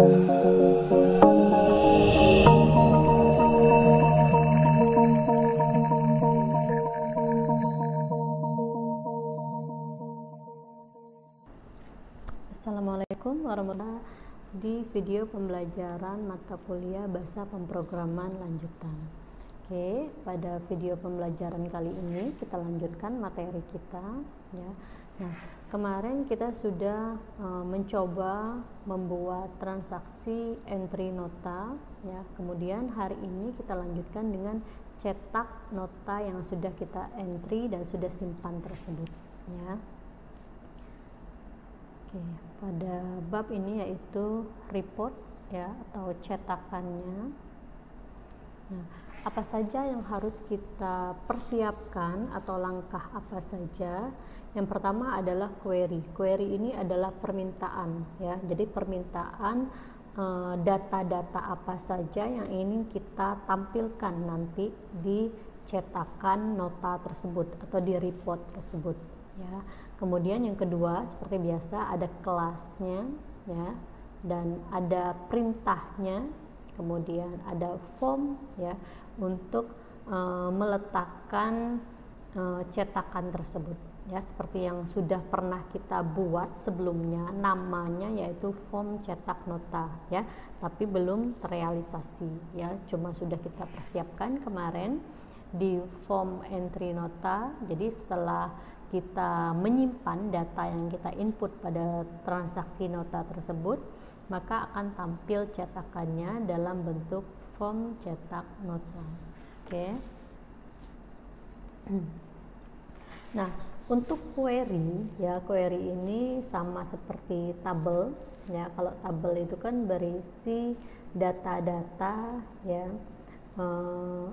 Assalamualaikum warahmatullahi wabarakatuh. Di video pembelajaran mata kuliah bahasa pemrograman lanjutan. Oke, pada video pembelajaran kali ini kita lanjutkan materi kita ya. Nah, kemarin kita sudah mencoba membuat transaksi entry nota ya. Kemudian hari ini kita lanjutkan dengan cetak nota yang sudah kita entry dan sudah simpan tersebut ya. Oke, pada bab ini yaitu report ya atau cetakannya. Nah, apa saja yang harus kita persiapkan atau langkah apa saja? Yang pertama adalah query. Query ini adalah permintaan ya. Jadi permintaan data-data apa saja yang ingin kita tampilkan nanti di cetakan nota tersebut atau di report tersebut ya. Kemudian yang kedua seperti biasa ada kelasnya ya, dan ada perintahnya, kemudian ada form ya untuk meletakkan cetakan tersebut ya, seperti yang sudah pernah kita buat sebelumnya, namanya yaitu form cetak nota ya, tapi belum terrealisasi ya, cuma sudah kita persiapkan kemarin di form entry nota. Jadi setelah kita menyimpan data yang kita input pada transaksi nota tersebut, maka akan tampil cetakannya dalam bentuk form cetak nota. Oke. Nah, untuk query ya, query ini sama seperti tabel ya. Kalau tabel itu kan berisi data-data ya,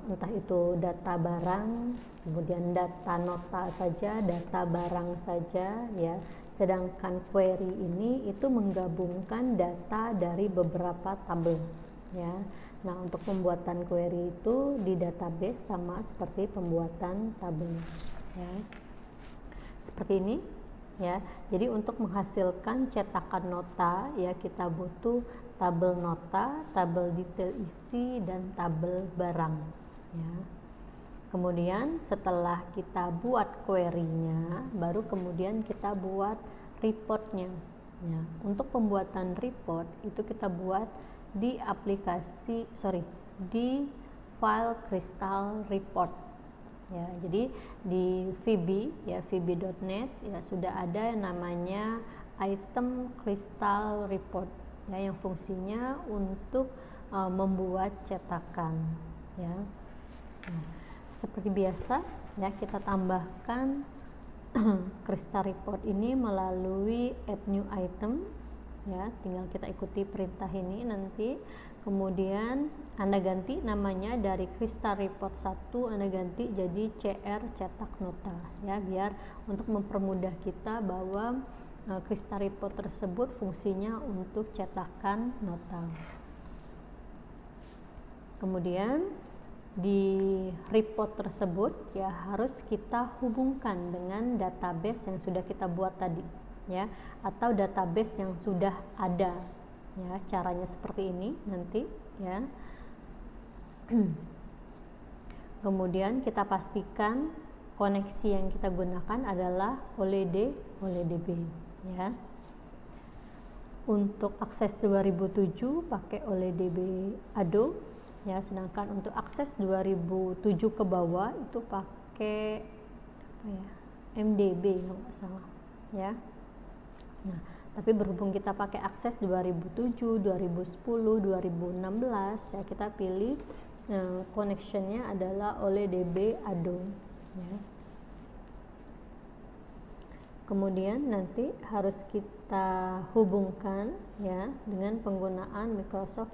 entah itu data barang, kemudian data nota saja, data barang saja ya. Sedangkan query ini itu menggabungkan data dari beberapa tabel ya. Nah, untuk pembuatan query itu di database sama seperti pembuatan tabel ya. Seperti ini ya. Jadi untuk menghasilkan cetakan nota ya, kita butuh tabel nota, tabel detail isi, dan tabel barang ya. Kemudian setelah kita buat query-nya, baru kemudian kita buat report-nya ya. Untuk pembuatan report itu kita buat di di file Crystal Report ya. Jadi di VB ya, vb.net ya, sudah ada yang namanya item Crystal Report ya, yang fungsinya untuk membuat cetakan ya. Nah, seperti biasa ya, kita tambahkan Crystal Report ini melalui add new item ya. Tinggal kita ikuti perintah ini nanti. Kemudian Anda ganti namanya dari Crystal Report 1, Anda ganti jadi CR cetak nota ya, biar untuk mempermudah kita bahwa Crystal Report tersebut fungsinya untuk cetakan nota. Kemudian di report tersebut ya harus kita hubungkan dengan database yang sudah kita buat tadi ya, atau database yang sudah ada ya. Caranya seperti ini nanti ya. Kemudian kita pastikan koneksi yang kita gunakan adalah OLEDB ya. Untuk akses 2007 pakai OLEDB Ado ya, sedangkan untuk akses 2007 ke bawah itu pakai apa ya, MDB kalau nggak salah ya. Nah, tapi berhubung kita pakai akses 2007, 2010, 2016 ya, kita pilih connectionnya adalah OLEDB Ado ya. Kemudian nanti harus kita hubungkan ya dengan penggunaan Microsoft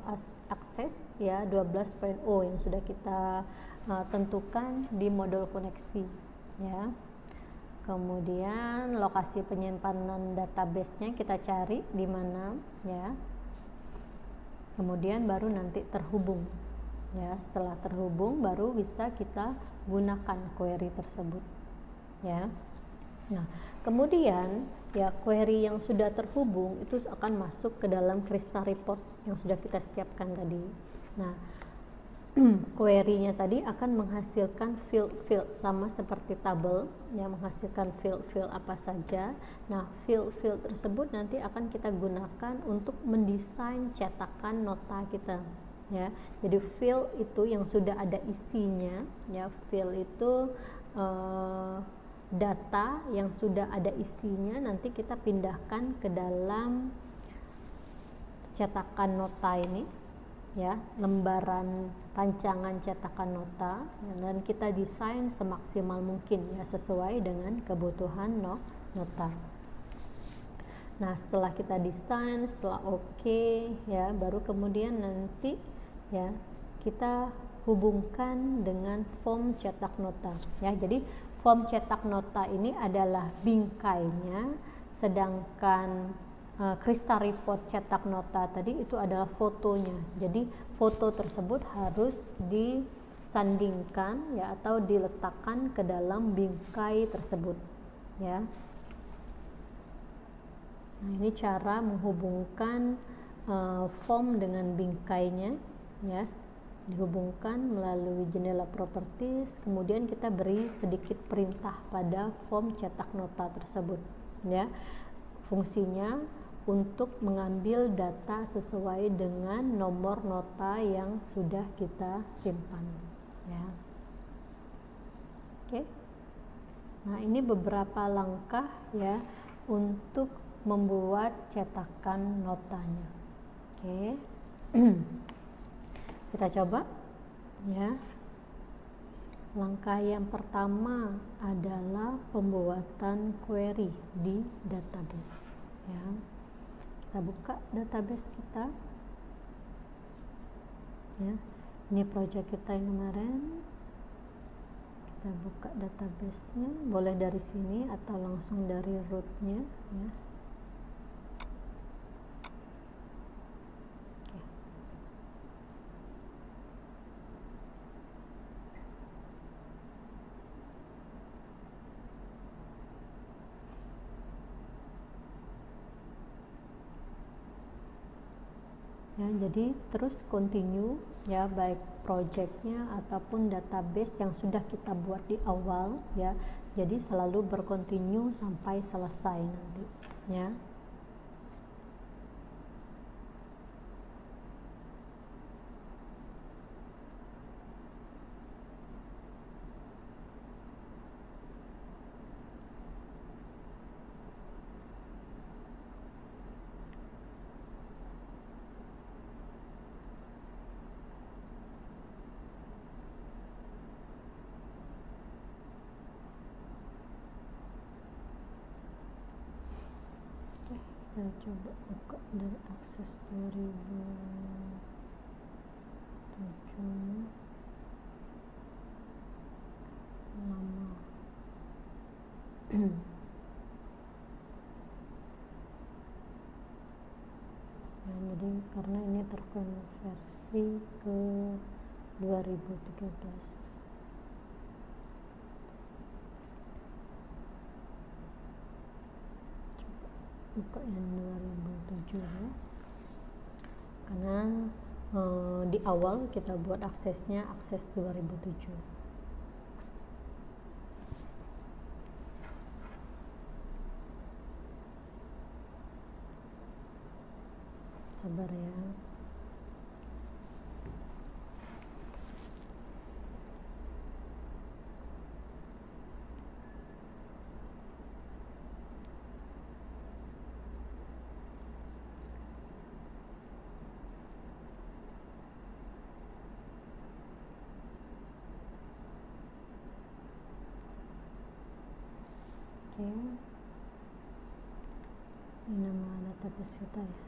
Access ya 12.0 yang sudah kita tentukan di modul koneksi ya. Kemudian lokasi penyimpanan database-nya kita cari di mana ya. Kemudian baru nanti terhubung ya. Setelah terhubung baru bisa kita gunakan query tersebut ya. Nah, kemudian ya query yang sudah terhubung itu akan masuk ke dalam Crystal Report yang sudah kita siapkan tadi. Nah, query-nya tadi akan menghasilkan field-field sama seperti tabel yang menghasilkan field-field apa saja. Nah, field-field tersebut nanti akan kita gunakan untuk mendesain cetakan nota kita, ya. Jadi field itu yang sudah ada isinya, ya. Field itu data yang sudah ada isinya nanti kita pindahkan ke dalam cetakan nota ini, ya, lembaran rancangan cetakan nota, ya, dan kita desain semaksimal mungkin, ya, sesuai dengan kebutuhan nota. Nah, setelah kita desain, setelah oke, ya, baru kemudian nanti, ya, kita hubungkan dengan form cetak nota, ya. Jadi form cetak nota ini adalah bingkainya, sedangkan Crystal Report cetak nota tadi itu adalah fotonya. Jadi foto tersebut harus disandingkan, ya, atau diletakkan ke dalam bingkai tersebut, ya. Nah, ini cara menghubungkan form dengan bingkainya, ya. Dihubungkan melalui jendela properties, kemudian kita beri sedikit perintah pada form cetak nota tersebut, ya. Fungsinya untuk mengambil data sesuai dengan nomor nota yang sudah kita simpan, ya. Oke. Nah, ini beberapa langkah, ya, untuk membuat cetakan notanya. Oke. Kita coba, ya. Langkah yang pertama adalah pembuatan query di database, ya. Kita buka database kita, ya. Ini project kita yang kemarin. Kita buka database-nya, boleh dari sini atau langsung dari root-nya, ya. Ya, jadi terus continue, ya, baik projectnya ataupun database yang sudah kita buat di awal, ya. Jadi selalu berkontinu sampai selesai nanti, ya. Kita coba buka dari akses 2007 lama. Ya, jadi karena ini terkonversi ke 2013. Buka yang 2007, ya. Karena di awal kita buat aksesnya akses 2007. Sabar, ya. Oke. Ini nama database kita, ya.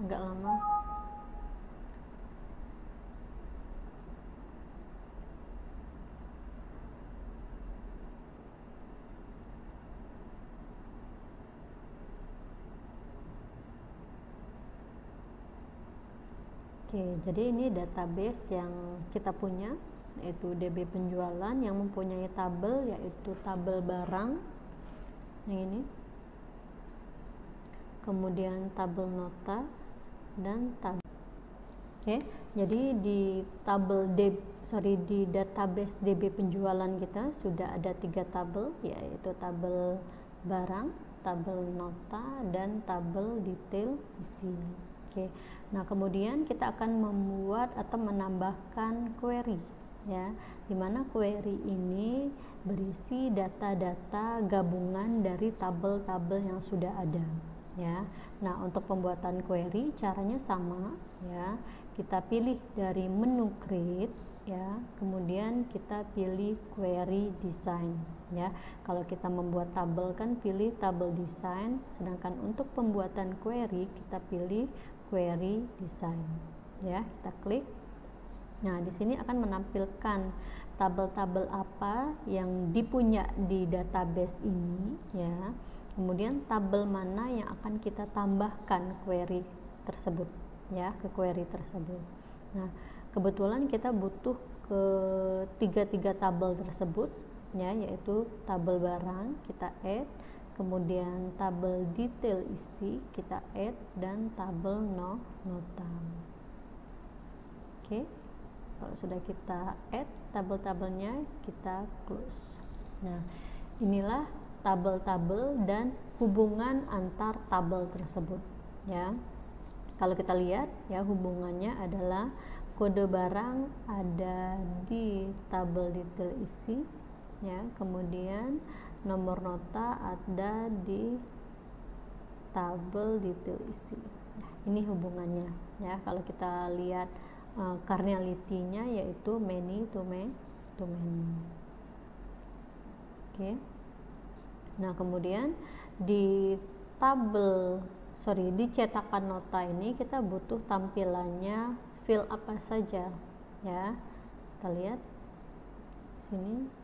Agak lama. Oke, jadi ini database yang kita punya, yaitu DB penjualan yang mempunyai tabel, yaitu tabel barang yang ini, kemudian tabel nota dan tabel. Oke, jadi di di database DB penjualan kita sudah ada 3 tabel, yaitu tabel barang, tabel nota, dan tabel detail isi. Oke, nah kemudian kita akan membuat atau menambahkan query, ya, dimana query ini berisi data-data gabungan dari tabel-tabel yang sudah ada, ya. Nah, untuk pembuatan query caranya sama, ya. Kita pilih dari menu create, ya, kemudian kita pilih query design, ya. Kalau kita membuat tabel kan pilih tabel design, sedangkan untuk pembuatan query kita pilih query design, ya. Kita klik. Nah, di sini akan menampilkan tabel-tabel apa yang dipunya di database ini, ya. Kemudian tabel mana yang akan kita tambahkan query tersebut, ya, ke query tersebut. Nah, kebetulan kita butuh ke tiga tabel tersebut, ya, yaitu tabel barang kita add, kemudian tabel detail isi kita add, dan tabel nota. Oke, kalau sudah kita add tabel-tabelnya, kita close. Nah, inilah tabel-tabel dan hubungan antar tabel tersebut, ya. Kalau kita lihat, ya, hubungannya adalah kode barang ada di tabel detail isi, ya, kemudian nomor nota ada di tabel detail isi. Nah, ini hubungannya, ya. Kalau kita lihat cardinality-nya yaitu many to many. Oke. Nah, kemudian di di cetakan nota ini kita butuh tampilannya field apa saja, ya. Kita lihat sini.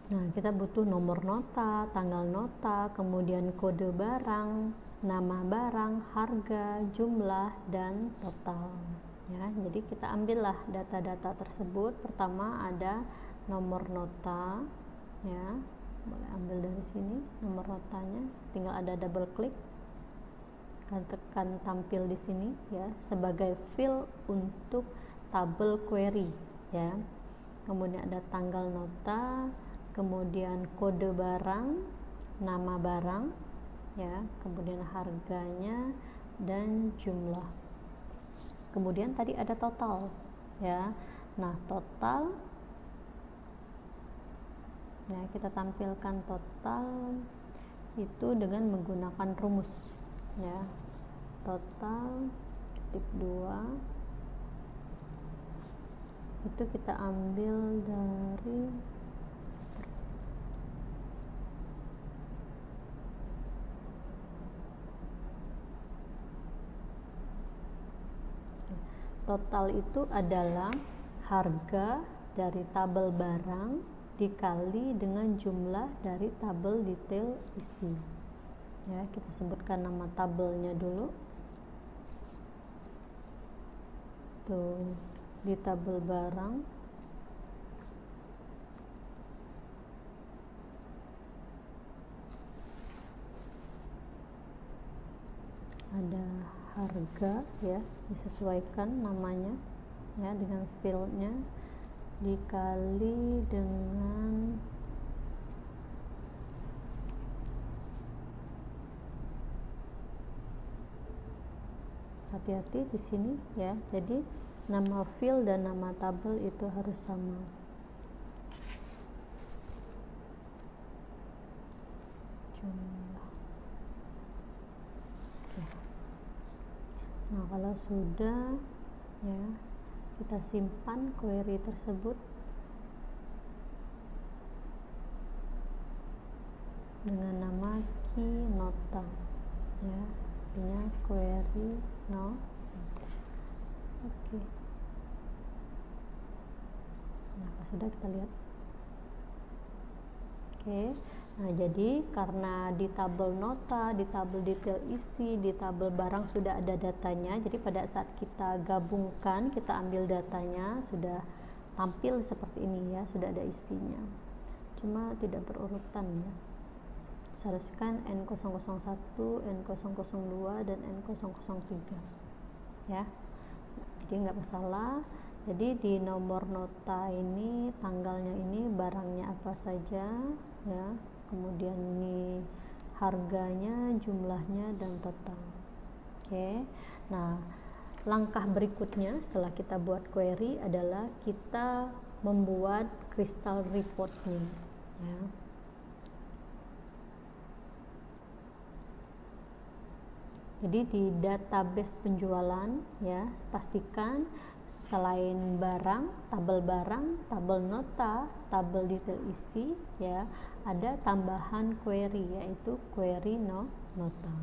Nah, kita butuh nomor nota, tanggal nota, kemudian kode barang, nama barang, harga, jumlah, dan total, ya. Jadi kita ambillah data-data tersebut. Pertama ada nomor nota, ya, boleh ambil dari sini nomor notanya, tinggal ada double klik, tekan tampil di sini, ya, sebagai field untuk tabel query, ya. Kemudian ada tanggal nota, kemudian kode barang, nama barang, ya, kemudian harganya dan jumlah. Kemudian tadi ada total, ya. Nah, total, ya, kita tampilkan total itu dengan menggunakan rumus, ya. Total ketik 2 itu kita ambil dari total itu adalah harga dari tabel barang dikali dengan jumlah dari tabel detail isi, ya. Kita sebutkan nama tabelnya dulu, tuh, di tabel barang ada harga, ya, disesuaikan namanya, ya, dengan fieldnya, dikali dengan hati-hati di sini, ya. Jadi nama field dan nama tabel itu harus sama. Jumlah. Oke. Nah, kalau sudah, ya, kita simpan query tersebut dengan nama key nota, ya, artinya query nota. Oke. Nah, sudah, kita lihat. Oke. Nah, jadi karena di tabel nota, di tabel detail isi, di tabel barang sudah ada datanya, jadi pada saat kita gabungkan, kita ambil datanya, sudah tampil seperti ini ya, sudah ada isinya. Cuma tidak berurutan ya. Seharusnya N001, N002, dan N003 ya. Jadi nggak masalah. Jadi di nomor nota ini, tanggalnya ini, barangnya apa saja ya, kemudian ini harganya, jumlahnya, dan total. Oke. Nah, langkah berikutnya setelah kita buat query adalah kita membuat crystal reportnya ya. Jadi di database penjualan ya, pastikan selain barang, tabel nota, tabel detail isi ya, ada tambahan query, yaitu query nota.